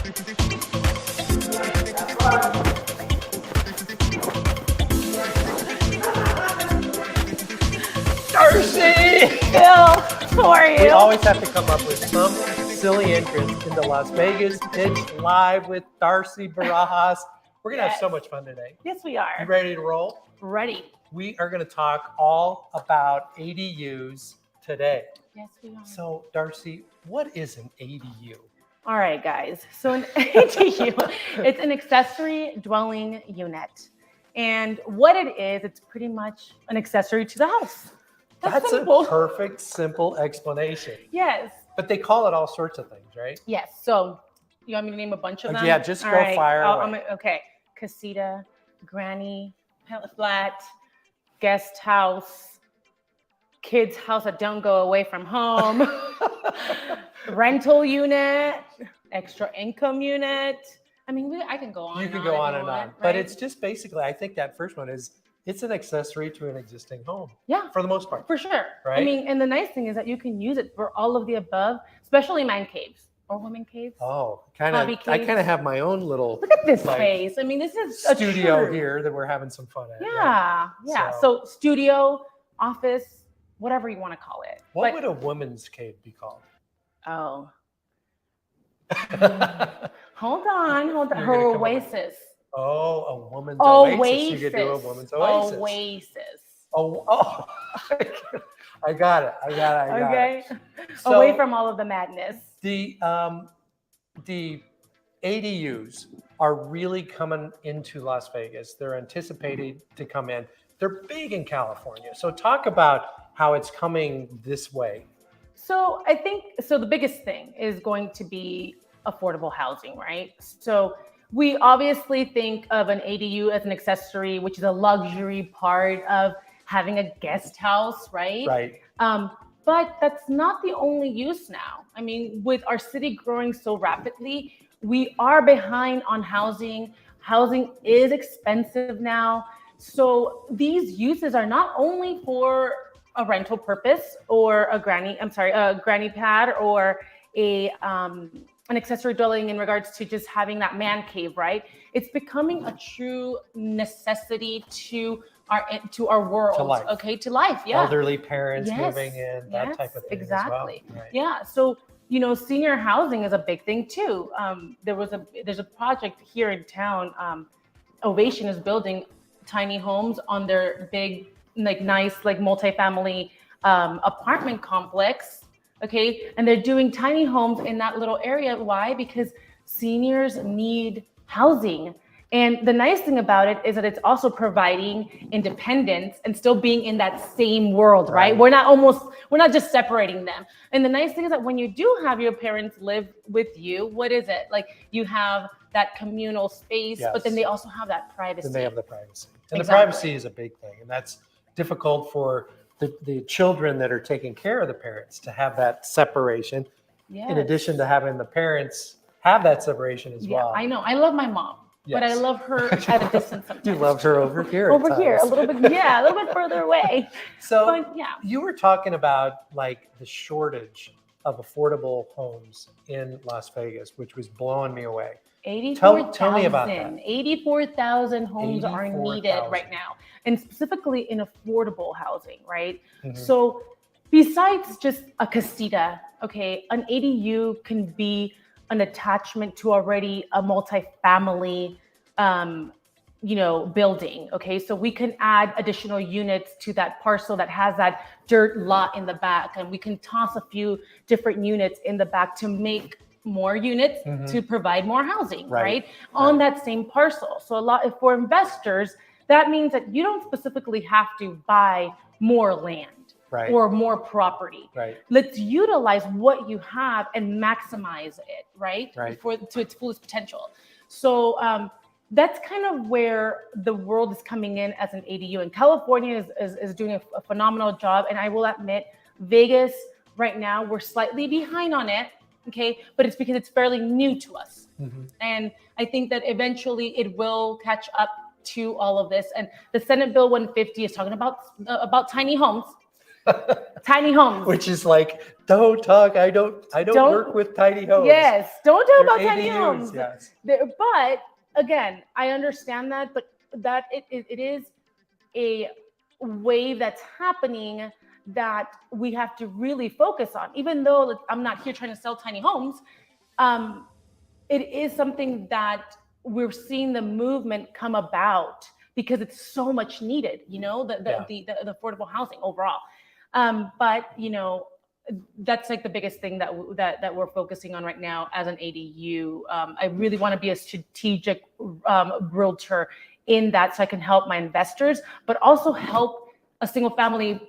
Darcy! Phil, how are you? We always have to come up with some silly entrance into Las Vegas Pitch Live with Darcy Barajas. We're going to have so much fun today. Yes, we are. You ready to roll? Ready. We are going to talk all about ADUs today. Yes, we are. So, Darcy, what is an ADU? All right, guys. So an ADU, it's an accessory dwelling unit. And what it is, it's pretty much an accessory to the house. That's simple. A perfect, simple explanation. Yes. But they call it all sorts of things, right? Yes. So you want me to name a bunch of them? Yeah, just All go right. fire away. Okay. Casita, granny, flat, guest house, kids' house that don't go away from home, rental unit, extra income unit. I mean, I can go on. You can go on and on. But it's just basically, I think that first one is, it's an accessory to an existing home. Yeah. For the most part. For sure. Right? I mean, and the nice thing is that you can use it for all of the above, especially man caves or women caves. Oh, Hobby I caves. kind of have my own little Look at this like, space. I mean, this is studio a true, here that we're having some fun at. Yeah. Yeah. So studio, office, whatever you want to call it. What would a woman's cave be called? Oh. Hold on. Her oasis. Oh, a woman's oasis. You could do a woman's oasis. Oasis. Oh, I got it. Okay. So away from all of the madness. The ADUs are really coming into Las Vegas. They're anticipated to come in. They're big in California. So talk about how it's coming this way. So I think, the biggest thing is going to be affordable housing, right? So we obviously think of an ADU as an accessory, which is a luxury part of having a guest house, right? Right. But that's not the only use now. I mean, with our city growing so rapidly, we are behind on housing. Housing is expensive now. So these uses are not only for a rental purpose or a granny pad or an accessory dwelling in regards to just having that man cave, right? It's becoming a true necessity to our world, to life. Okay, to life, yeah. Elderly parents moving in, that type of thing. Exactly. As well. Right. Yeah. So senior housing is a big thing too. There's a project here in town. Ovation is building tiny homes on their big, nice, multifamily apartment complex. Okay. And they're doing tiny homes in that little area. Why? Because seniors need housing. And the nice thing about it is that it's also providing independence and still being in that same world, right? We're not just separating them. And the nice thing is that when you do have your parents live with you, what is it? Like you have that communal space, but then they also have that privacy. Then they have the privacy. And the privacy is a big thing. And that's difficult for the children that are taking care of the parents to have that separation. Yes. In addition to having the parents have that separation as well. I know. I love my mom. Yes. But I love her at a distance sometimes. You love her over here. Over here, a little bit further away. So you were talking about the shortage of affordable homes in Las Vegas, which was blowing me away. 84,000. Tell me about that. 84,000 homes are needed right now, and specifically in affordable housing, right? Mm-hmm. So besides just a casita, okay, an ADU can be an attachment to already a multifamily, building. Okay, so we can add additional units to that parcel that has that dirt lot in the back, and we can toss a few different units in the back to make more units to provide more housing, right? On that same parcel. So for investors, that means that you don't specifically have to buy more land. Right. Or more property. Right. Let's utilize what you have and maximize it, right? To its fullest potential. So that's kind of where the world is coming in as an ADU. And California is doing a phenomenal job. And I will admit, Vegas right now, we're slightly behind on it. Okay. But it's because it's fairly new to us. Mm-hmm. And I think that eventually it will catch up to all of this. And the Senate Bill 150 is talking about tiny homes. Tiny homes. Which is like, don't talk. I don't work with tiny homes. Yes, don't talk about They're tiny ADUs, homes. Yes. But again, I understand that, but that it is a wave that's happening that we have to really focus on. Even though I'm not here trying to sell tiny homes, it is something that we're seeing the movement come about because it's so much needed, you know, the affordable housing overall. But you know, that's like the biggest thing that we're focusing on right now as an ADU. I really want to be a strategic realtor in that, so I can help my investors, but also help a single family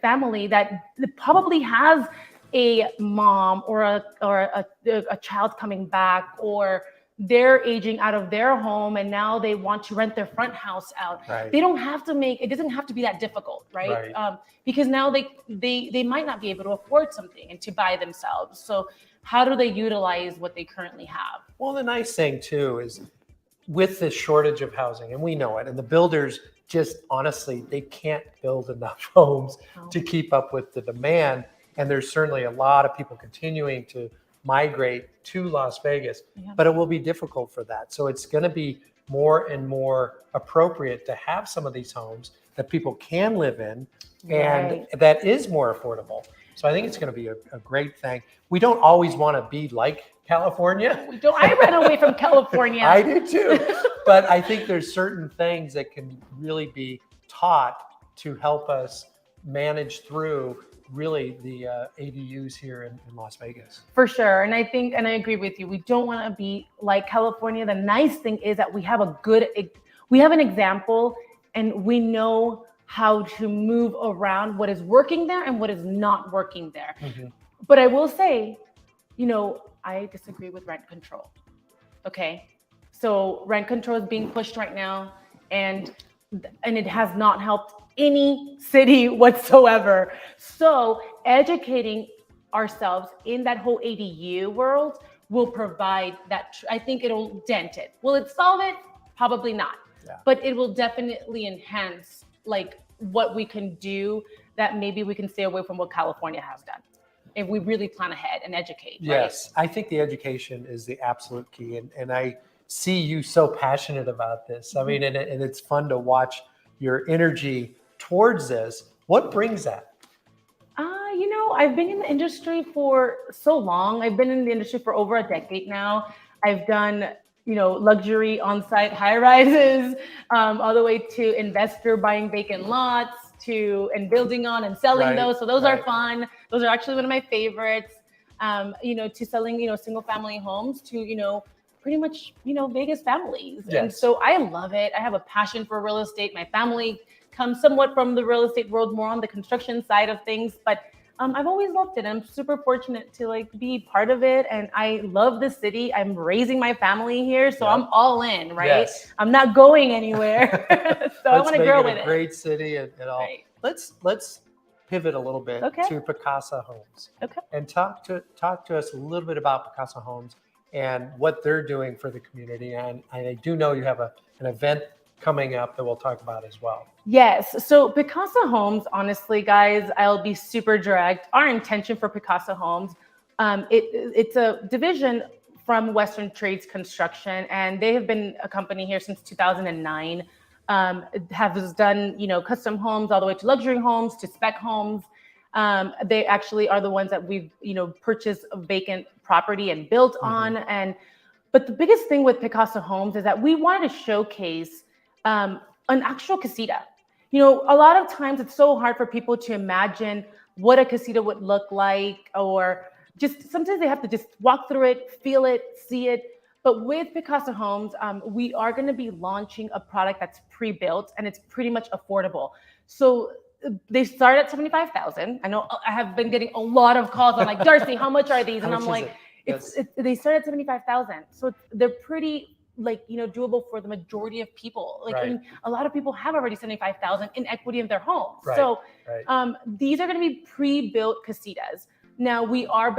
family that probably has a mom or a child coming back, or they're aging out of their home and now they want to rent their front house out. Right. They don't have to it doesn't have to be that difficult, right? Because now they might not be able to afford something and to buy themselves. So how do they utilize what they currently have? Well, the nice thing too is with this shortage of housing, and we know it, and the builders just honestly, they can't build enough homes to keep up with the demand. And there's certainly a lot of people continuing to migrate to Las Vegas, but it will be difficult for that. So it's going to be more and more appropriate to have some of these homes that people can live in and that is more affordable. So I think it's going to be a great thing. We don't always want to be like California. We don't. I ran away from California. I did too. But I think there's certain things that can really be taught to help us manage through really the ADUs here in Las Vegas. For sure. And I think, and I agree with you, we don't want to be like California. The nice thing is that we have an example, and we know how to move around what is working there and what is not working there. Mm-hmm. But I will say, you know, I disagree with rent control. Okay. So rent control is being pushed right now, and it has not helped any city whatsoever. So educating ourselves in that whole ADU world will provide that. I think it'll dent it. Will it solve it? Probably not. Yeah. But it will definitely enhance like what we can do, that maybe we can stay away from what California has done if we really plan ahead and educate. Yes, right? I think the education is the absolute key. And I see you so passionate about this. I mean, and it's fun to watch your energy towards this. What brings that? You know, I've been in the industry for so long. I've been in the industry for over a decade now. I've done, you know, luxury on-site high-rises, all the way to investor buying vacant lots, and building on and selling those. So those are fun. Those are actually one of my favorites. You know, to selling, you know, single-family homes to, you know, pretty much, you know, Vegas families. Yes. And so I love it. I have a passion for real estate. My family comes somewhat from the real estate world, more on the construction side of things, but I've always loved it. I'm super fortunate to like be part of it. And I love the city. I'm raising my family here. So I'm all in, right? Yes. I'm not going anywhere. So I want to grow with it. Great city and all. Right. Let's pivot a little bit to Picasa Homes. Okay. And talk to us a little bit about Picasa Homes and what they're doing for the community. And I do know you have an event coming up that we'll talk about as well. Yes. So Picasa Homes, honestly, guys, I'll be super direct. Our intention for Picasa Homes, it's a division from Western Trades Construction, and they have been a company here since 2009. Have done, you know, custom homes all the way to luxury homes to spec homes. They actually are the ones that we've, you know, purchased a vacant property and built on. But the biggest thing with Picasa Homes is that we wanted to showcase an actual casita. You know, a lot of times it's so hard for people to imagine what a casita would look like, or just sometimes they have to just walk through it, feel it, see it. But with Picasa Homes, we are going to be launching a product that's pre-built, and it's pretty much affordable. So they start at $75,000. I know I have been getting a lot of calls. I'm like, Darcy, how much are these? And I'm like, they start at $75,000. So they're pretty, like, you know, doable for the majority of people. Like, I mean, a lot of people have already $75,000 in equity in their homes. So these are going to be pre-built casitas. Now we are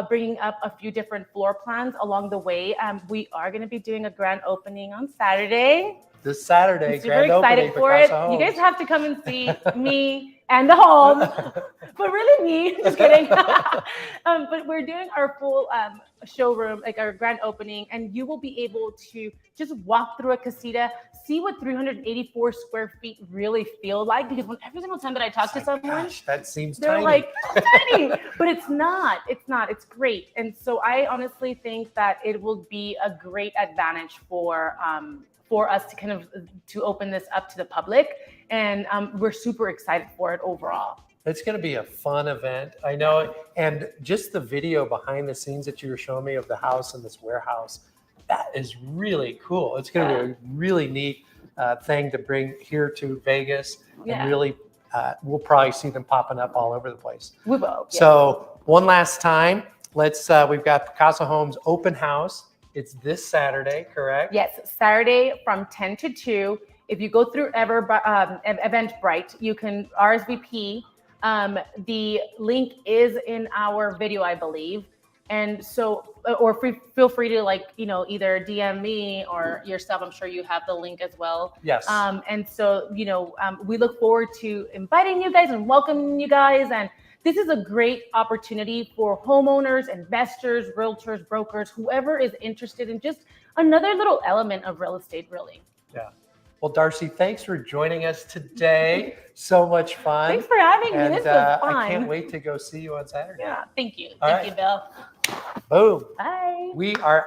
bringing up a few different floor plans along the way. We are going to be doing a grand opening on Saturday. This Saturday, I'm super excited for it. You guys have to come and see me and the home, but really me, just kidding. But we're doing our full showroom, like our grand opening, and you will be able to just walk through a casita, see what 384 square feet really feel like. Because every single time that I talk to someone, gosh, that seems they're tiny. like, "That's tiny," but it's not. It's not. It's great. And so I honestly think that it will be a great advantage for us to kind of to open this up to the public, and we're super excited for it overall. It's going to be a fun event. I know. And just the video behind the scenes that you were showing me of the house and this warehouse, that is really cool. It's going to be a really neat thing to bring here to Vegas. And really, we'll probably see them popping up all over the place. We will. So one last time, we've got Picasso Homes open house. It's this Saturday, correct? Yes, Saturday from 10 to 2. If you go through Eventbrite, you can RSVP. The link is in our video, I believe. And so, or feel free to either DM me or yourself. I'm sure you have the link as well. Yes. And so, we look forward to inviting you guys and welcoming you guys. And this is a great opportunity for homeowners, investors, realtors, brokers, whoever is interested in just another little element of real estate, really. Yeah. Well, Darcy, thanks for joining us today. So much fun. Thanks for having me. This was fun. I can't wait to go see you on Saturday. Yeah, thank you. All Thank you, Bill. Boom. Bye. We are